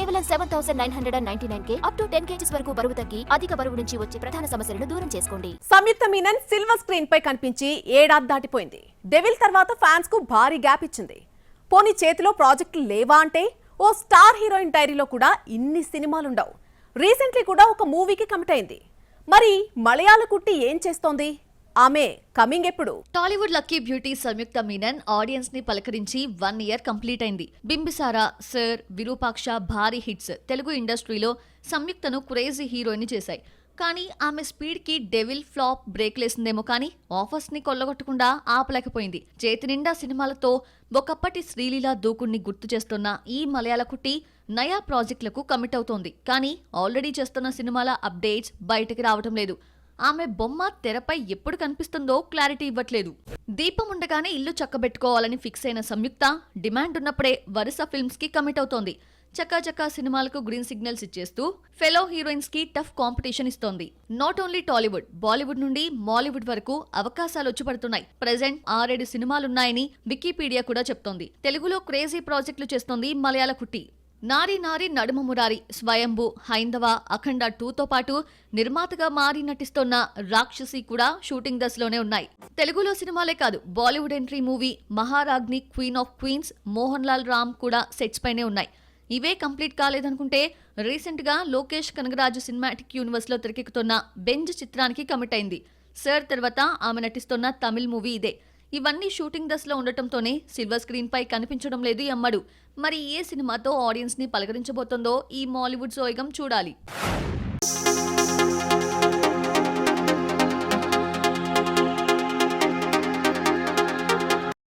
కేవలం 7,999 up to 10 kgs వరకు బరువు తగ్గి అధిక బరువు నుంచి వచ్చే ప్రధాన సమస్యలను దూరం చేసుకోండి. సంయుక్త మీనన్ సిల్వర్ స్క్రీన్ పై కనిపించి ఏడాది దాటిపోయింది. డెవిల్ తర్వాత ఫ్యాన్స్ కు భారీ గ్యాప్ ఇచ్చింది. పోనీ చేతిలో ప్రాజెక్టులు లేవా అంటే ఓ స్టార్ హీరోయిన్ డైరీలో కూడా ఇన్ని సినిమాలుండవు. రీసెంట్లీ కూడా ఒక మూవీకి కమిట్ అయింది. మరి మలయాళ కుట్టి ఏం చేస్తోంది? ఆమె కమింగ్ ఎప్పుడు? టాలీవుడ్ లక్కీ బ్యూటీ సంయుక్త మీనన్ ఆడియన్స్ ని పలకరించి 1 year కంప్లీట్ అయింది. బింబిసారా, సర్, విరూపాక్ష భారీ హిట్స్ తెలుగు ఇండస్ట్రీలో సంయుక్తను క్రేజీ హీరోయిన్ చేశాయి. కానీ ఆమె స్పీడ్ కి డెవిల్ ఫ్లాప్ బ్రేక్ లేసిందేమో కానీ ఆఫర్స్ ని కొల్లగొట్టకుండా ఆపలేకపోయింది. చేతి నిండా సినిమాలతో ఒకప్పటి శ్రీలీల దూకుణ్ణి గుర్తు చేస్తున్న ఈ మలయాళ కుట్టి నయా ప్రాజెక్టులకు కమిట్ అవుతోంది. కానీ ఆల్రెడీ చేస్తున్న సినిమాల అప్డేట్స్ బయటకి రావటం లేదు. ఆమె బొమ్మ తెరపై ఎప్పుడు కనిపిస్తుందో క్లారిటీ ఇవ్వట్లేదు. దీపం ఉండగానే ఇల్లు చక్కబెట్టుకోవాలని ఫిక్స్ అయిన సంయుక్త డిమాండ్ ఉన్నప్పుడే వరుస ఫిల్మ్స్ కి కమిట్ అవుతోంది. చక్కా సినిమాలకు గ్రీన్ సిగ్నల్స్ ఇచ్చేస్తూ ఫెలో హీరోయిన్స్ కి టఫ్ కాంపిటీషన్ ఇస్తోంది. నాట్ ఓన్లీ టాలీవుడ్, బాలీవుడ్ నుండి మాలీవుడ్ వరకు అవకాశాలు వచ్చి పడుతున్నాయి. ప్రెజెంట్ 6-7 సినిమాలున్నాయని వికీపీడియా కూడా చెప్తోంది. తెలుగులో క్రేజీ ప్రాజెక్టులు చేస్తోంది మలయాళ కుట్టి. నారీ నారీ నడుమ మురారి, స్వయంభు, హైందవ, అఖండ 2తో పాటు నిర్మాతగా మారి నటిస్తోన్న రాక్షసి కూడా షూటింగ్ దశలోనే ఉన్నాయి. తెలుగులో సినిమాలే కాదు, బాలీవుడ్ ఎంట్రీ మూవీ మహారాజ్ని, queen of queens, Mohan Lal Ram కూడా సెట్స్ పైనే ఉన్నాయి. ఇవే కంప్లీట్ కాలేదనుకుంటే రీసెంట్ గా లోకేష్ కనగరాజు సినిమాటిక్ యూనివర్స్ లో తెరకెక్కుతున్న బెంజ్ చిత్రానికి కమిట్ అయింది. సర్ తర్వాత ఆమె నటిస్తున్న తమిళ్ మూవీ ఇదే. ఇవన్నీ షూటింగ్ దశలో ఉండటంతోనే సిల్వర్ స్క్రీన్ పై కనిపించడం లేదు ఈ అమ్మడు. మరి ఏ సినిమాతో ఆడియన్స్ ని పలకరించబోతుందో ఈ మాలీవుడ్ సోయగం చూడాలి.